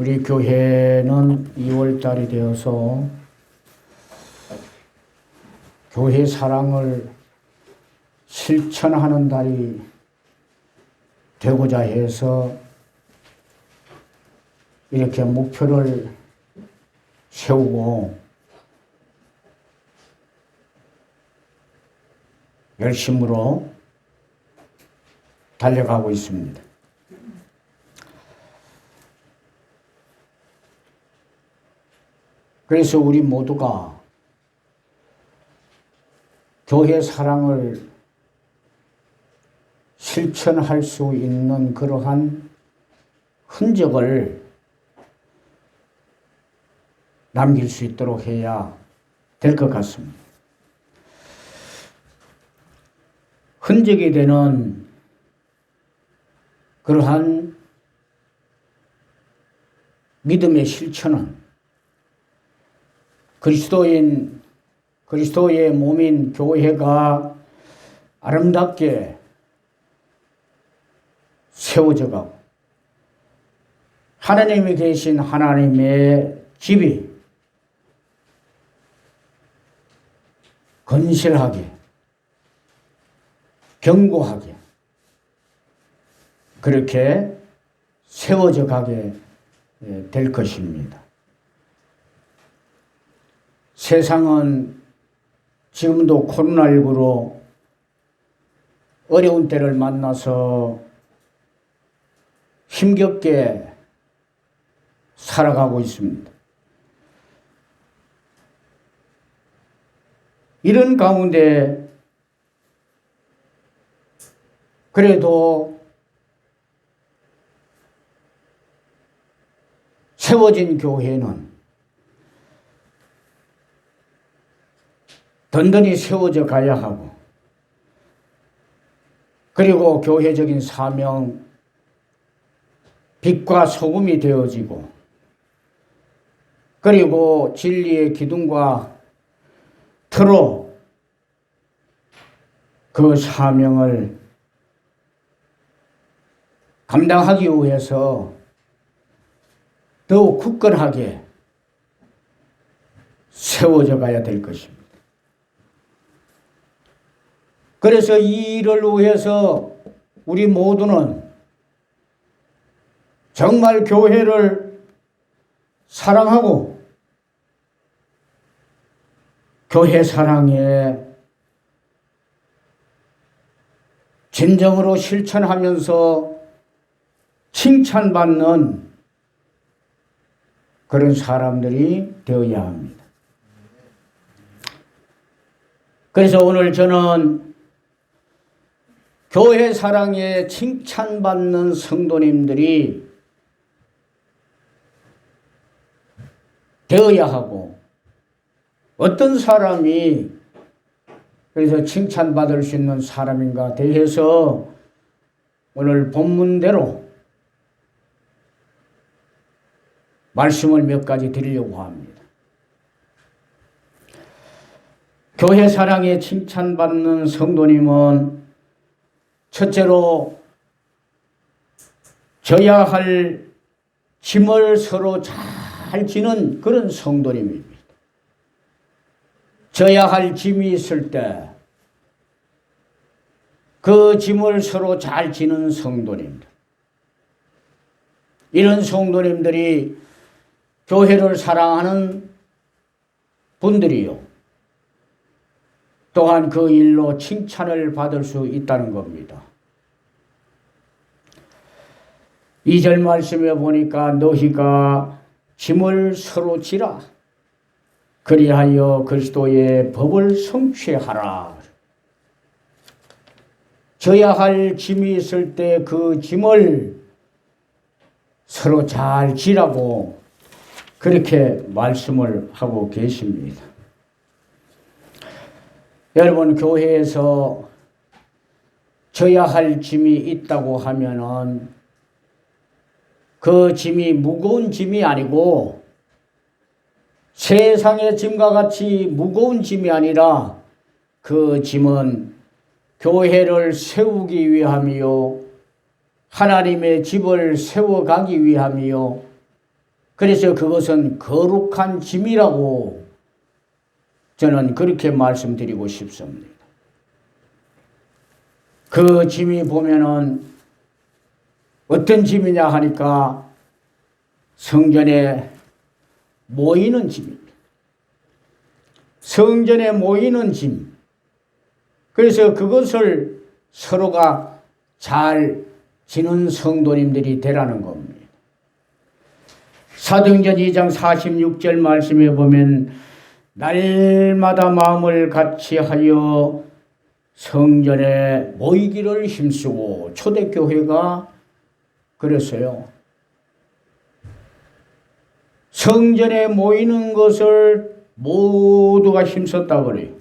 우리 교회는 2월 달이 되어서 교회 사랑을 실천하는 달이 되고자 해서 이렇게 목표를 세우고 열심으로 달려가고 있습니다. 그래서 우리 모두가 교회 사랑을 실천할 수 있는 그러한 흔적을 남길 수 있도록 해야 될 것 같습니다. 흔적이 되는 그러한 믿음의 실천은 그리스도의 몸인 교회가 아름답게 세워져 가고 하나님이 계신 하나님의 집이 건실하게 견고하게 그렇게 세워져 가게 될 것입니다. 세상은 지금도 코로나19로 어려운 때를 만나서 힘겹게 살아가고 있습니다. 이런 가운데 그래도 세워진 교회는 든든히 세워져 가야 하고, 그리고 교회적인 사명, 빛과 소금이 되어지고, 그리고 진리의 기둥과 터로 그 사명을 감당하기 위해서 더욱 굳건하게 세워져 가야 될 것입니다. 그래서 이 일을 위해서 우리 모두는 정말 교회를 사랑하고 교회 사랑에 진정으로 실천하면서 칭찬받는 그런 사람들이 되어야 합니다. 그래서 오늘 저는 교회 사랑에 칭찬받는 성도님들이 되어야 하고, 어떤 사람이 그래서 칭찬받을 수 있는 사람인가 대해서 오늘 본문대로 말씀을 몇 가지 드리려고 합니다. 교회 사랑에 칭찬받는 성도님은 첫째로 져야 할 짐을 서로 잘 지는 그런 성도님입니다. 져야 할 짐이 있을 때 그 짐을 서로 잘 지는 성도님들. 이런 성도님들이 교회를 사랑하는 분들이요, 또한 그 일로 칭찬을 받을 수 있다는 겁니다. 2절 말씀에 보니까 너희가 짐을 서로 지라 그리하여 그리스도의 법을 성취하라. 져야 할 짐이 있을 때 그 짐을 서로 잘 지라고 그렇게 말씀을 하고 계십니다. 여러분, 교회에서 져야 할 짐이 있다고 하면은 그 짐이 무거운 짐이 아니고 세상의 짐과 같이 무거운 짐이 아니라 그 짐은 교회를 세우기 위함이요, 하나님의 집을 세워가기 위함이요, 그래서 그것은 거룩한 짐이라고 저는 그렇게 말씀드리고 싶습니다. 그 짐이 보면은 어떤 짐이냐 하니까 성전에 모이는 짐입니다. 성전에 모이는 짐. 그래서 그것을 서로가 잘 지는 성도님들이 되라는 겁니다. 사도행전 2장 46절 말씀에 보면 날마다 마음을 같이 하여 성전에 모이기를 힘쓰고 초대교회가 그랬어요. 성전에 모이는 것을 모두가 힘썼다 그래요.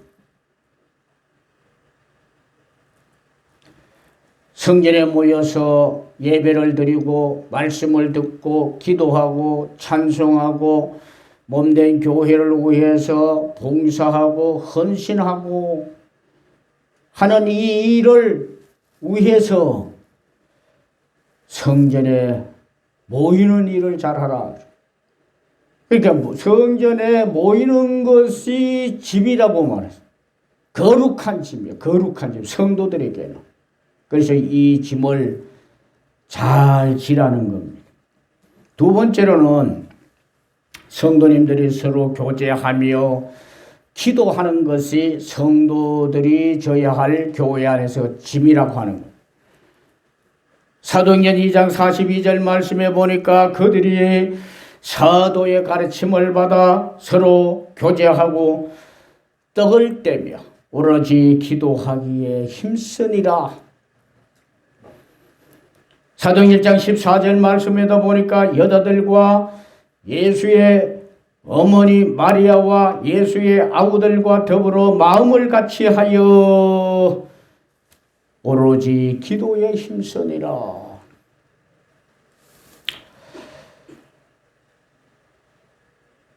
성전에 모여서 예배를 드리고 말씀을 듣고 기도하고 찬송하고 몸된 교회를 위해서 봉사하고 헌신하고 하는 이 일을 위해서 성전에 모이는 일을 잘하라. 그러니까 성전에 모이는 것이 집이라고 말했어요. 거룩한 집이에요. 거룩한 집. 성도들에게는. 그래서 이 짐을 잘 지라는 겁니다. 두 번째로는 성도님들이 서로 교제하며 기도하는 것이 성도들이 져야 할 교회 안에서 짐이라고 하는 거예요. 사도행전 2장 42절 말씀에 보니까 그들이 사도의 가르침을 받아 서로 교제하고 떡을 떼며 오로지 기도하기에 힘쓰니라. 사도행전 1장 14절 말씀에도 보니까 여자들과 예수의 어머니 마리아와 예수의 아우들과 더불어 마음을 같이 하여 오로지 기도에 힘쓰니라.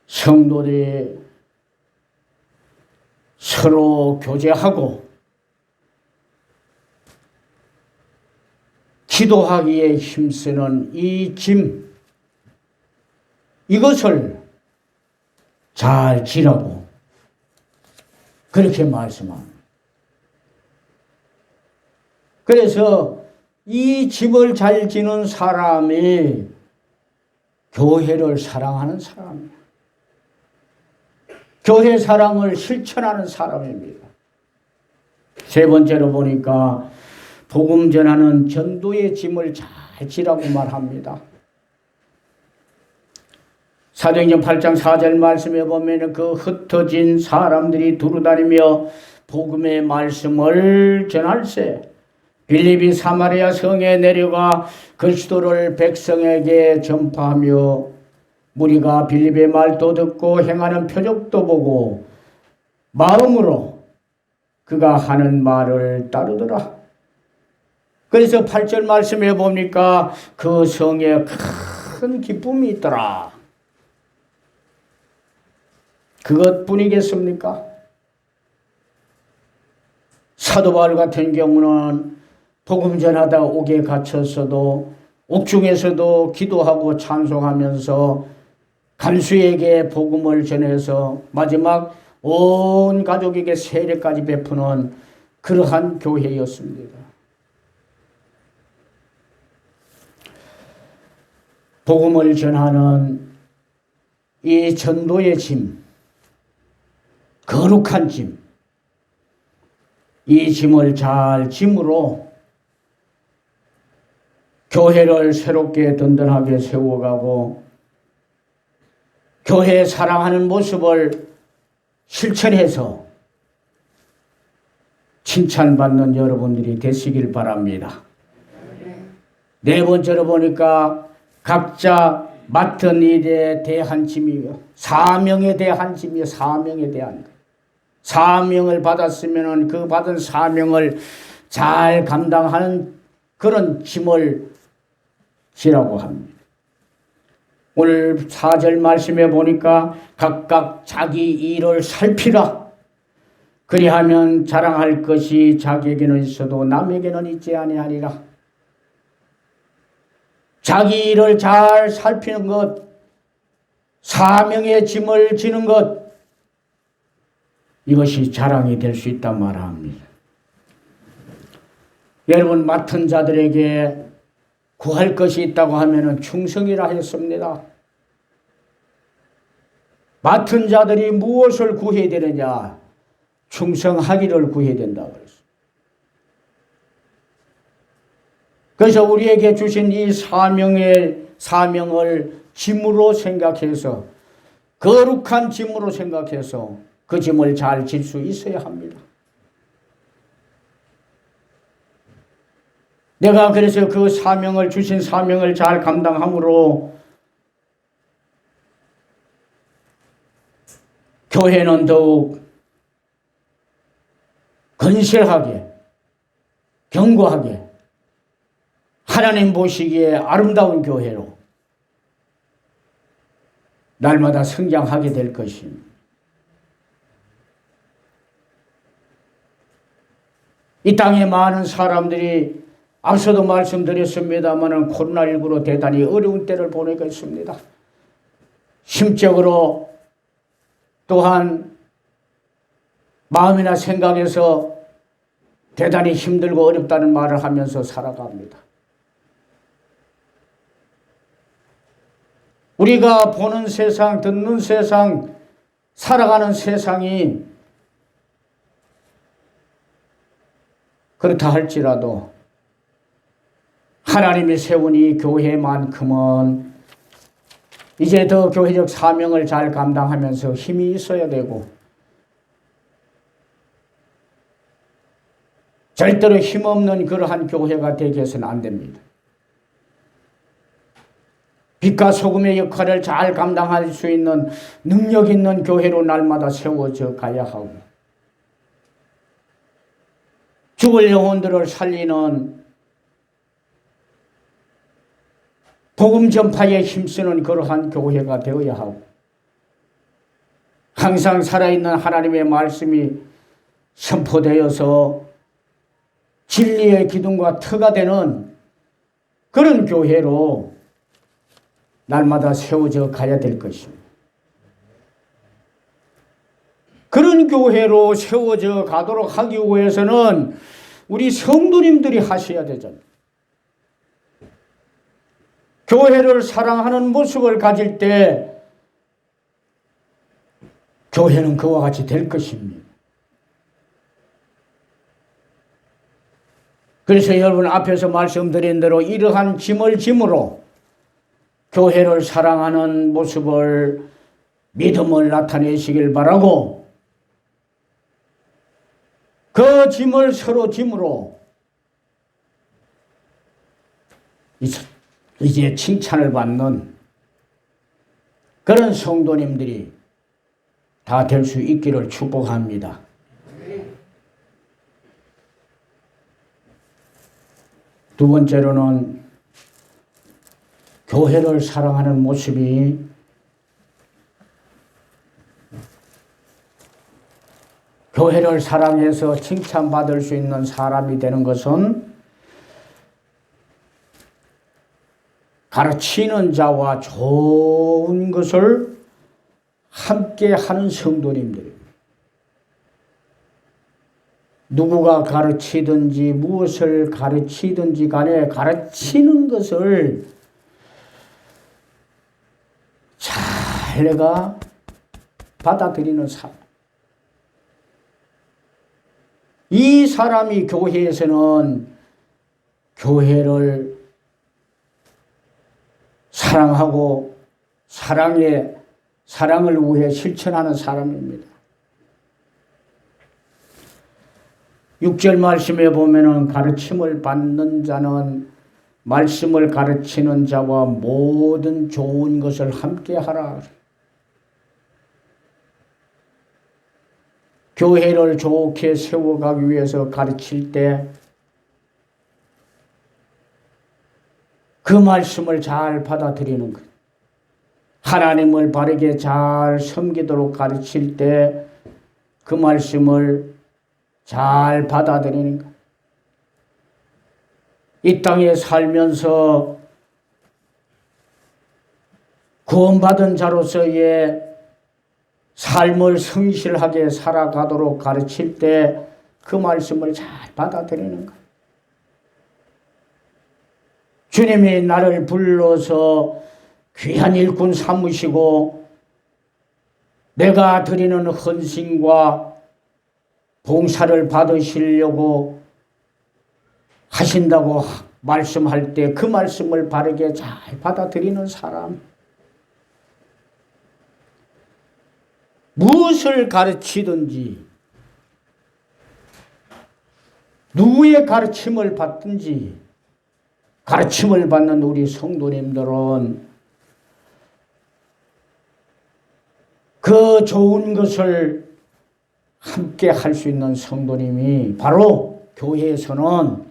성도들이 서로 교제하고 기도하기에 힘쓰는 이 짐, 이것을 잘 지라고 그렇게 말씀합니다. 그래서 이 짐을 잘 지는 사람이 교회를 사랑하는 사람이에요. 교회 사랑을 실천하는 사람입니다. 세 번째로 보니까 복음 전하는 전도의 짐을 잘 지라고 말합니다. 사도행전 8장 4절 말씀에 보면 그 흩어진 사람들이 두루다니며 복음의 말씀을 전할세. 빌립이 사마리아 성에 내려가 그리스도를 백성에게 전파하며 무리가 빌립의 말도 듣고 행하는 표적도 보고 마음으로 그가 하는 말을 따르더라. 그래서 8절 말씀에 보니까 그 성에 큰 기쁨이 있더라. 그것뿐이겠습니까? 사도 바울 같은 경우는 복음 전하다 옥에 갇혔어도 옥중에서도 기도하고 찬송하면서 간수에게 복음을 전해서 마지막 온 가족에게 세례까지 베푸는 그러한 교회였습니다. 복음을 전하는 이 전도의 짐, 거룩한 짐, 이 짐을 잘 짐으로 교회를 새롭게 든든하게 세워가고 교회 사랑하는 모습을 실천해서 칭찬받는 여러분들이 되시길 바랍니다. 네 번째로 보니까 각자 맡은 일에 대한 짐이요. 사명에 대한 짐이요. 사명에 대한 것. 사명을 받았으면 그 받은 사명을 잘 감당하는 그런 짐을 지라고 합니다. 오늘 4절 말씀에 보니까 각각 자기 일을 살피라. 그리하면 자랑할 것이 자기에게는 있어도 남에게는 있지 아니하리라. 자기 일을 잘 살피는 것, 사명의 짐을 지는 것, 이것이 자랑이 될 수 있단 말합니다. 여러분, 맡은 자들에게 구할 것이 있다고 하면 충성이라 했습니다. 맡은 자들이 무엇을 구해야 되느냐? 충성하기를 구해야 된다고 그랬어요. 그래서 우리에게 주신 이 사명을 짐으로 생각해서, 거룩한 짐으로 생각해서 그 짐을 잘 질 수 있어야 합니다. 내가 그래서 그 주신 사명을 잘 감당함으로 교회는 더욱 건실하게, 견고하게, 하나님 보시기에 아름다운 교회로 날마다 성장하게 될 것입니다. 이 땅에 많은 사람들이 앞서도 말씀드렸습니다만 코로나19로 대단히 어려운 때를 보내고 있습니다. 심적으로 또한 마음이나 생각에서 대단히 힘들고 어렵다는 말을 하면서 살아갑니다. 우리가 보는 세상, 듣는 세상, 살아가는 세상이 그렇다 할지라도 하나님이 세운 이 교회만큼은 이제 더 교회적 사명을 잘 감당하면서 힘이 있어야 되고, 절대로 힘없는 그러한 교회가 되게 해서는 안 됩니다. 빛과 소금의 역할을 잘 감당할 수 있는 능력 있는 교회로 날마다 세워져 가야 하고, 죽을 영혼들을 살리는 복음 전파에 힘쓰는 그러한 교회가 되어야 하고, 항상 살아있는 하나님의 말씀이 선포되어서 진리의 기둥과 터가 되는 그런 교회로 날마다 세워져 가야 될 것입니다. 그런 교회로 세워져 가도록 하기 위해서는 우리 성도님들이 하셔야 되잖아요. 교회를 사랑하는 모습을 가질 때 교회는 그와 같이 될 것입니다. 그래서 여러분 앞에서 말씀드린 대로 이러한 짐을 짐으로 교회를 사랑하는 모습을, 믿음을 나타내시길 바라고, 그 짐을 서로 짐으로 이제 칭찬을 받는 그런 성도님들이 다 될 수 있기를 축복합니다. 두 번째로는 교회를 사랑하는 모습이 교회를 사랑해서 칭찬받을 수 있는 사람이 되는 것은 가르치는 자와 좋은 것을 함께 하는 성도님들입니다. 누구가 가르치든지 무엇을 가르치든지 간에 가르치는 것을 잘 내가 받아들이는 사람. 이 사람이 교회에서는 교회를 사랑하고 사랑을 위해 실천하는 사람입니다. 6절 말씀에 보면은 가르침을 받는 자는 말씀을 가르치는 자와 모든 좋은 것을 함께 하라. 교회를 좋게 세워가기 위해서 가르칠 때 그 말씀을 잘 받아들이는 것. 하나님을 바르게 잘 섬기도록 가르칠 때 그 말씀을 잘 받아들이는 것. 이 땅에 살면서 구원받은 자로서의 삶을 성실하게 살아가도록 가르칠 때 그 말씀을 잘 받아들이는 거예요. 주님이 나를 불러서 귀한 일꾼 삼으시고 내가 드리는 헌신과 봉사를 받으시려고 하신다고 말씀할 때 그 말씀을 바르게 잘 받아들이는 사람, 무엇을 가르치든지 누구의 가르침을 받든지 가르침을 받는 우리 성도님들은 그 좋은 것을 함께 할 수 있는 성도님이 바로 교회에서는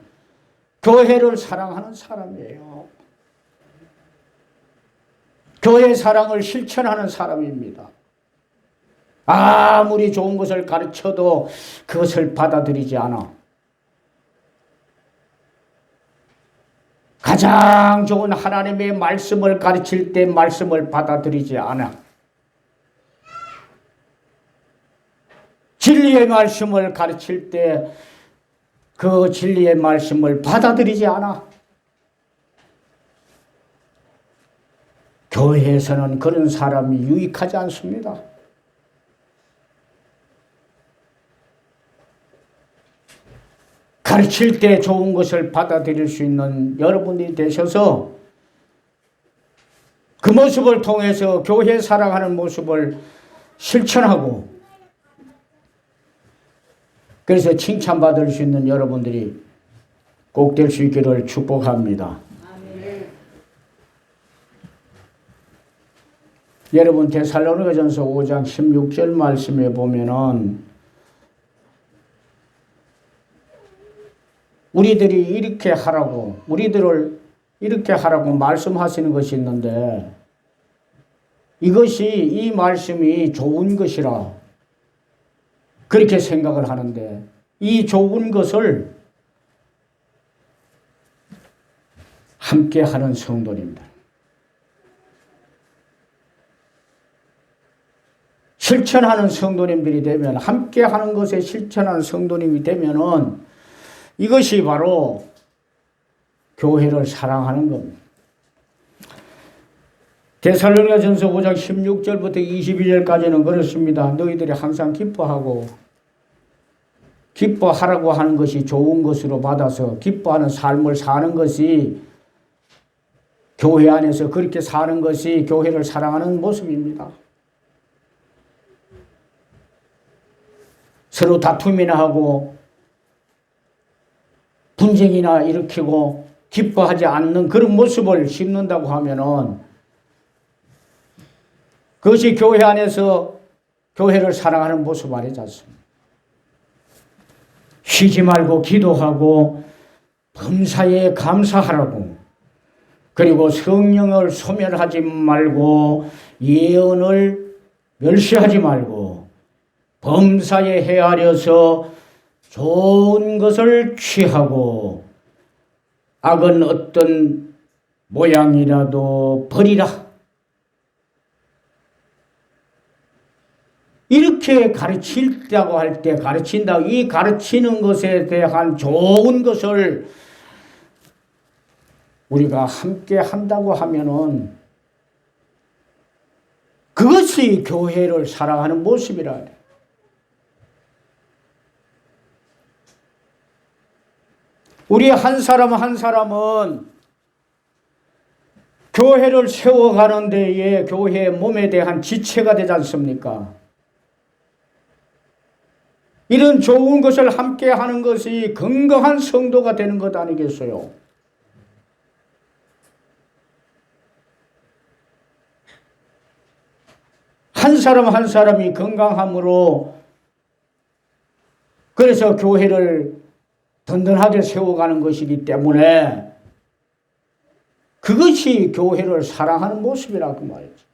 교회를 사랑하는 사람이에요. 교회 사랑을 실천하는 사람입니다. 아무리 좋은 것을 가르쳐도 그것을 받아들이지 않아. 가장 좋은 하나님의 말씀을 가르칠 때 말씀을 받아들이지 않아. 진리의 말씀을 가르칠 때 그 진리의 말씀을 받아들이지 않아. 교회에서는 그런 사람이 유익하지 않습니다. 가르칠 때 좋은 것을 받아들일 수 있는 여러분이 되셔서 그 모습을 통해서 교회 사랑하는 모습을 실천하고 그래서 칭찬받을 수 있는 여러분들이 꼭 될 수 있기를 축복합니다. 여러분 데살로니가전서 5장 16절 말씀에 보면은 우리들이 이렇게 하라고, 우리들을 이렇게 하라고 말씀하시는 것이 있는데 이것이 이 말씀이 좋은 것이라 그렇게 생각을 하는데 이 좋은 것을 함께 하는 성도님들, 실천하는 성도님들이 되면, 함께 하는 것에 실천하는 성도님이 되면은 이것이 바로 교회를 사랑하는 겁니다. 데살로니가전서 5장 16절부터 22절까지는 그렇습니다. 너희들이 항상 기뻐하라고 하는 것이 좋은 것으로 받아서 기뻐하는 삶을 사는 것이 교회 안에서 그렇게 사는 것이 교회를 사랑하는 모습입니다. 서로 다툼이나 하고 분쟁이나 일으키고 기뻐하지 않는 그런 모습을 심는다고 하면은 그것이 교회 안에서 교회를 사랑하는 모습 아니지 않습니까? 쉬지 말고 기도하고 범사에 감사하라고, 그리고 성령을 소멸하지 말고 예언을 멸시하지 말고 범사에 헤아려서 좋은 것을 취하고 악은 어떤 모양이라도 버리라. 이렇게 가르친다고 할 때 가르친다. 이 가르치는 것에 대한 좋은 것을 우리가 함께 한다고 하면은 그것이 교회를 사랑하는 모습이라 그래. 우리 한 사람 한 사람은 교회를 세워가는 데에 교회의 몸에 대한 지체가 되지 않습니까? 이런 좋은 것을 함께 하는 것이 건강한 성도가 되는 것 아니겠어요? 한 사람 한 사람이 건강함으로 그래서 교회를 든든하게 세워가는 것이기 때문에 그것이 교회를 사랑하는 모습이라고 말이죠.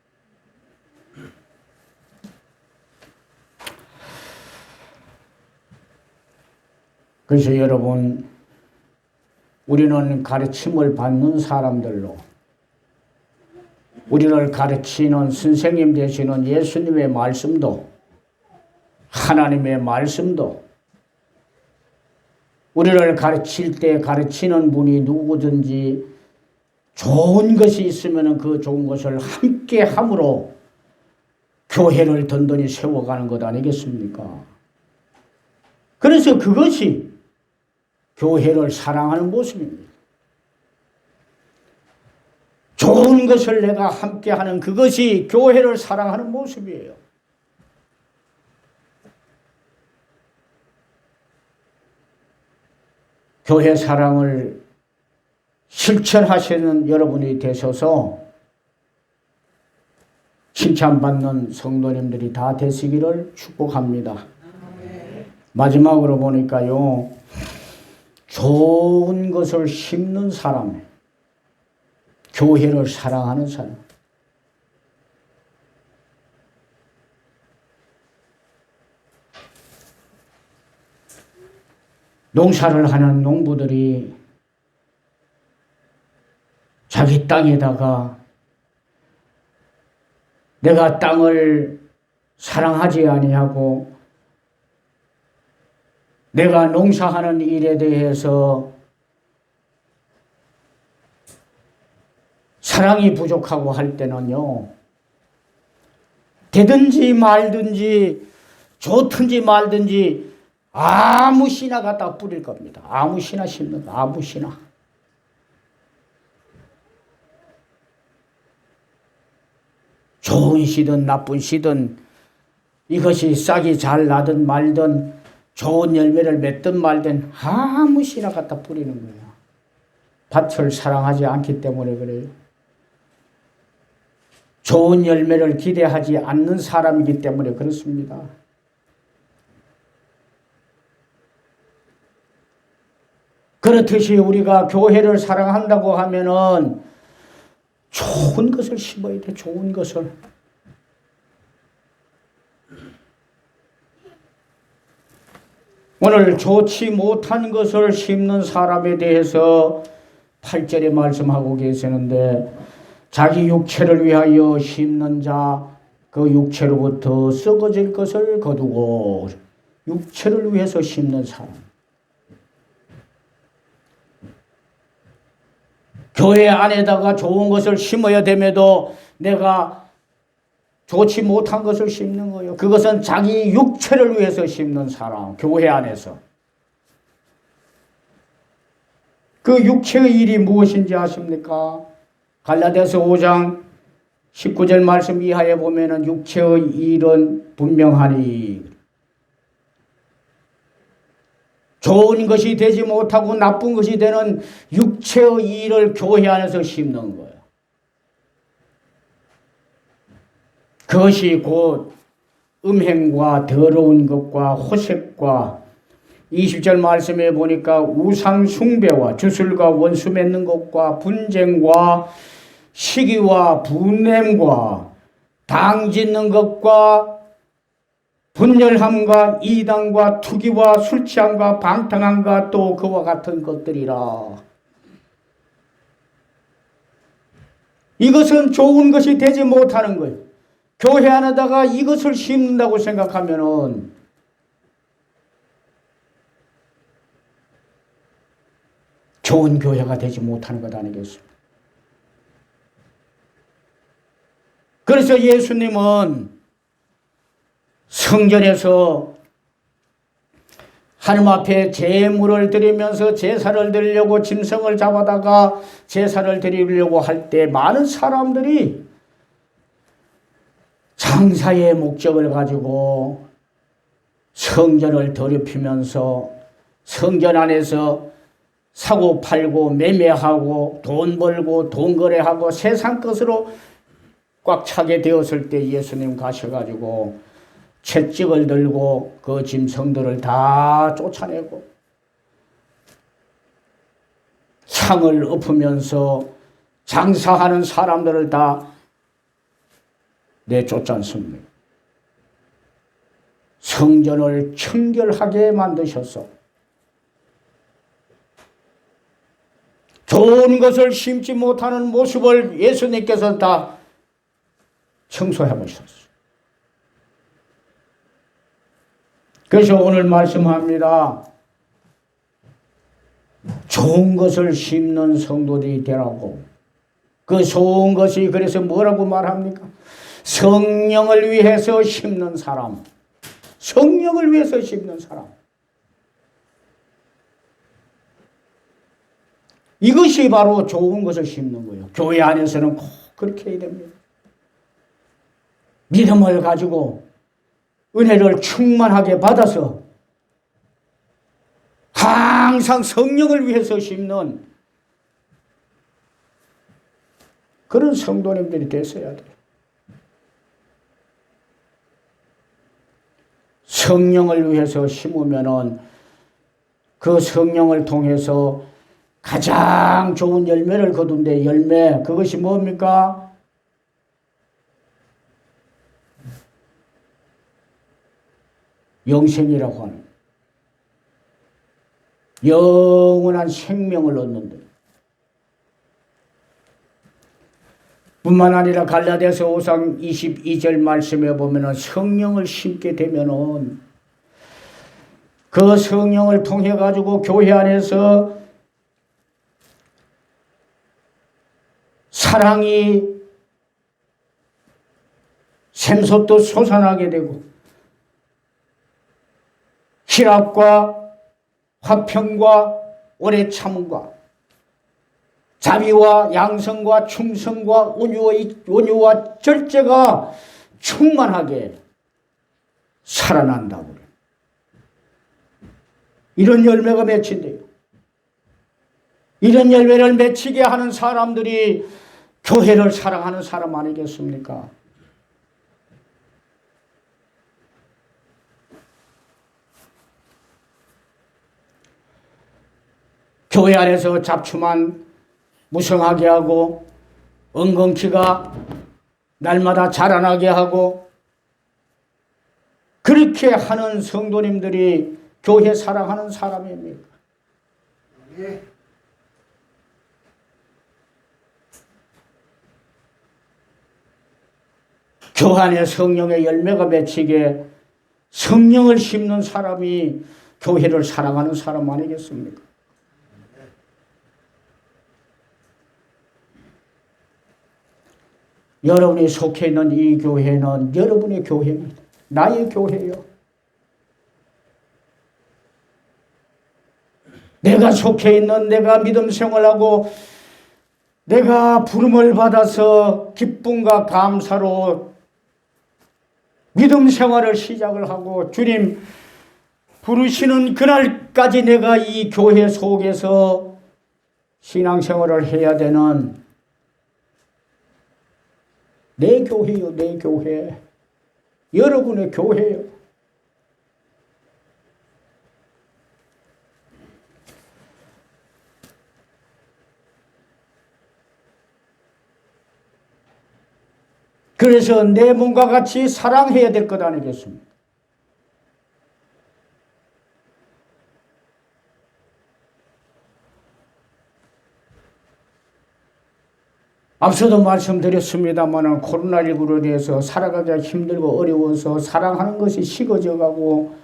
그래서 여러분, 우리는 가르침을 받는 사람들로 우리를 가르치는 선생님 되시는 예수님의 말씀도, 하나님의 말씀도, 우리를 가르칠 때 가르치는 분이 누구든지 좋은 것이 있으면 그 좋은 것을 함께 함으로 교회를 든든히 세워가는 것 아니겠습니까? 그래서 그것이 교회를 사랑하는 모습입니다. 좋은 것을 내가 함께 하는 그것이 교회를 사랑하는 모습이에요. 교회 사랑을 실천하시는 여러분이 되셔서 칭찬받는 성도님들이 다 되시기를 축복합니다. 마지막으로 보니까요, 좋은 것을 심는 사람, 교회를 사랑하는 사람. 농사를 하는 농부들이 자기 땅에다가 내가 땅을 사랑하지 아니하고 내가 농사하는 일에 대해서 사랑이 부족하고 할 때는요, 되든지 말든지 좋든지 말든지 아무 씨나 갖다 뿌릴 겁니다. 아무 씨나 심는 거, 아무 씨나. 좋은 씨든 나쁜 씨든 이것이 싹이 잘 나든 말든 좋은 열매를 맺든 말든 아무 씨나 갖다 뿌리는 거예요. 밭을 사랑하지 않기 때문에 그래요. 좋은 열매를 기대하지 않는 사람이기 때문에 그렇습니다. 그렇듯이 우리가 교회를 사랑한다고 하면은 좋은 것을 심어야 돼, 좋은 것을. 오늘 좋지 못한 것을 심는 사람에 대해서 8절에 말씀하고 계시는데, 자기 육체를 위하여 심는 자, 그 육체로부터 썩어질 것을 거두고, 육체를 위해서 심는 사람. 교회 안에다가 좋은 것을 심어야 됨에도 내가 좋지 못한 것을 심는 거예요. 그것은 자기 육체를 위해서 심는 사람, 교회 안에서. 그 육체의 일이 무엇인지 아십니까? 갈라디아서 5장 19절 말씀 이하에 보면은 육체의 일은 분명하니, 좋은 것이 되지 못하고 나쁜 것이 되는 육체의 일을 교회 안에서 심는 거예요. 그것이 곧 음행과 더러운 것과 호색과 20절 말씀에 보니까 우상 숭배와 주술과 원수 맺는 것과 분쟁과 시기와 분냄과 당 짓는 것과 분열함과 이단과 투기와 술 취함과 방탕함과 또 그와 같은 것들이라. 이것은 좋은 것이 되지 못하는 거예요. 교회 안에다가 이것을 심는다고 생각하면은 좋은 교회가 되지 못하는 것 아니겠습니까? 그래서 예수님은 성전에서 하나님 앞에 제물을 드리면서 제사를 드리려고 짐승을 잡아다가 제사를 드리려고 할 때 많은 사람들이 장사의 목적을 가지고 성전을 더럽히면서 성전 안에서 사고 팔고 매매하고 돈 벌고 돈 거래하고 세상 것으로 꽉 차게 되었을 때 예수님 가셔가지고 채찍을 들고 그 짐승들을 다 쫓아내고 창을 엎으면서 장사하는 사람들을 다 내쫓았습니다. 성전을 청결하게 만드셔서 좋은 것을 심지 못하는 모습을 예수님께서 다 청소해 보셨어요. 그래서 오늘 말씀합니다. 좋은 것을 심는 성도들이 되라고. 그 좋은 것이 그래서 뭐라고 말합니까? 성령을 위해서 심는 사람. 성령을 위해서 심는 사람. 이것이 바로 좋은 것을 심는 거예요. 교회 안에서는 꼭 그렇게 해야 됩니다. 믿음을 가지고 은혜를 충만하게 받아서 항상 성령을 위해서 심는 그런 성도님들이 되셔야 돼요. 성령을 위해서 심으면은 그 성령을 통해서 가장 좋은 열매를 거둔데 열매 그것이 뭡니까? 영생이라고 하는 영원한 생명을 얻는다. 뿐만 아니라 갈라디아서 5장 22절 말씀에 보면은 성령을 심게 되면은 그 성령을 통해 가지고 교회 안에서 사랑이 샘솟듯 솟아나게 되고 희락과 화평과 오래 참음과 자비와 양성과 충성과 온유와 절제가 충만하게 살아난다고. 이런 열매가 맺힌대요. 이런 열매를 맺히게 하는 사람들이 교회를 사랑하는 사람 아니겠습니까? 교회 안에서 잡초만 무성하게 하고 엉겅퀴가 날마다 자라나게 하고 그렇게 하는 성도님들이 교회 사랑하는 사람입니까? 예. 교회 안에 성령의 열매가 맺히게 성령을 심는 사람이 교회를 사랑하는 사람 아니겠습니까? 여러분이 속해 있는 이 교회는 여러분의 교회입니다. 나의 교회요. 내가 속해 있는 내가 믿음 생활하고 내가 부름을 받아서 기쁨과 감사로 믿음 생활을 시작을 하고 주님 부르시는 그날까지 내가 이 교회 속에서 신앙생활을 해야 되는 내 교회요, 내 교회. 여러분의 교회요. 그래서 내 몸과 같이 사랑해야 될 것 아니겠습니까? 앞서도 말씀드렸습니다만 코로나19로 인해서 살아가기가 힘들고 어려워서 사랑하는 것이 식어져 가고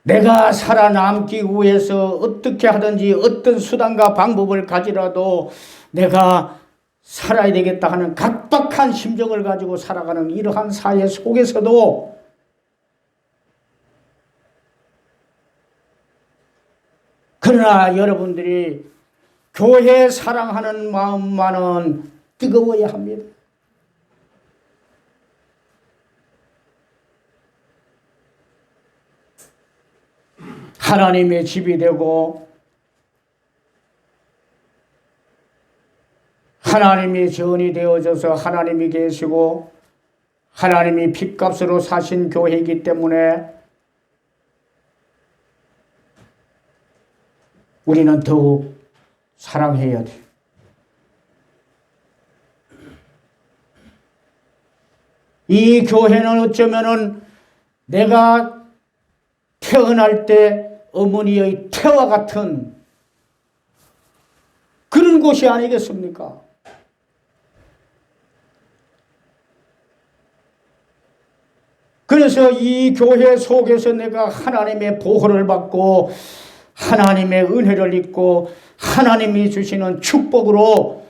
내가 살아남기 위해서 어떻게 하든지 어떤 수단과 방법을 가지라도 내가 살아야 되겠다 하는 각박한 심정을 가지고 살아가는 이러한 사회 속에서도 그러나 여러분들이 교회 사랑하는 마음만은 뜨거워야 합니다. 하나님의 집이 되고 하나님의 전이 되어져서 하나님이 계시고 하나님이 핏값으로 사신 교회이기 때문에 우리는 더욱 사랑해야 돼요. 이 교회는 어쩌면은 내가 태어날 때 어머니의 태와 같은 그런 곳이 아니겠습니까? 그래서 이 교회 속에서 내가 하나님의 보호를 받고 하나님의 은혜를 입고 하나님이 주시는 축복으로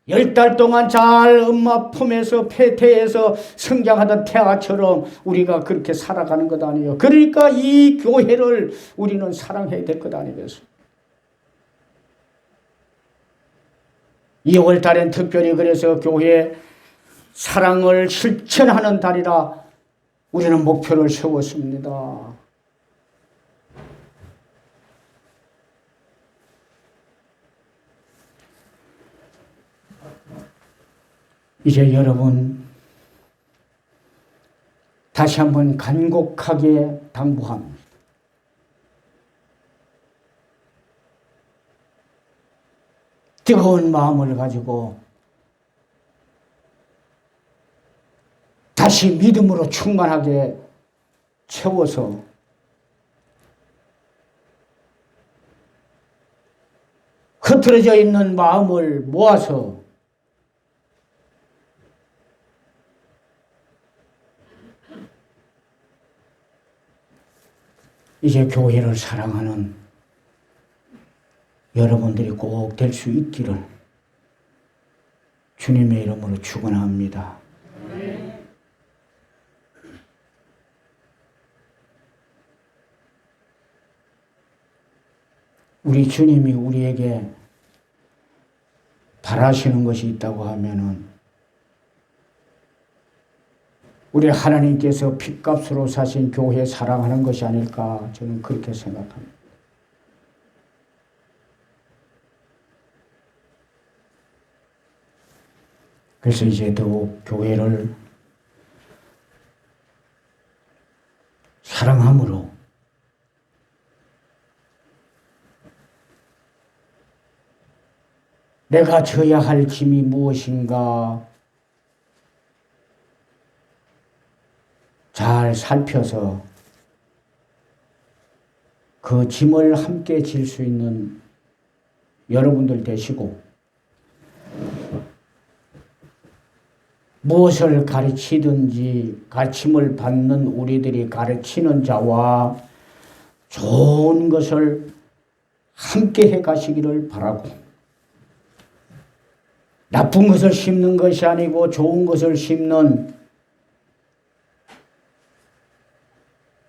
10달 동안 잘 엄마 품에서 폐태에서 성장하던 태아처럼 우리가 그렇게 살아가는 것 아니에요. 그러니까 이 교회를 우리는 사랑해야 될 것 아니겠어요. 2월 달엔 특별히 그래서 교회 사랑을 실천하는 달이라 우리는 목표를 세웠습니다. 이제 여러분 다시 한번 간곡하게 당부합니다. 뜨거운 마음을 가지고 다시 믿음으로 충만하게 채워서 흐트러져 있는 마음을 모아서 이제 교회를 사랑하는 여러분들이 꼭 될 수 있기를 주님의 이름으로 축원합니다. 우리 주님이 우리에게 바라시는 것이 있다고 하면은 우리 하나님께서 핏값으로 사신 교회 사랑하는 것이 아닐까 저는 그렇게 생각합니다. 그래서 이제 더욱 교회를 사랑함으로 내가 져야 할 짐이 무엇인가 잘 살펴서 그 짐을 함께 질 수 있는 여러분들 되시고 무엇을 가르치든지 가르침을 받는 우리들이 가르치는 자와 좋은 것을 함께 해 가시기를 바라고 나쁜 것을 심는 것이 아니고 좋은 것을 심는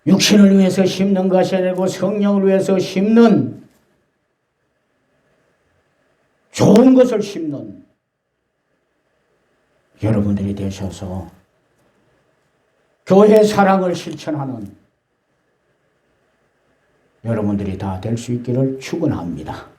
육신을 위해서 심는 것이 아니고 성령을 위해서 심는 좋은 것을 심는 여러분들이 되셔서 교회 사랑을 실천하는 여러분들이 다 될 수 있기를 축원합니다.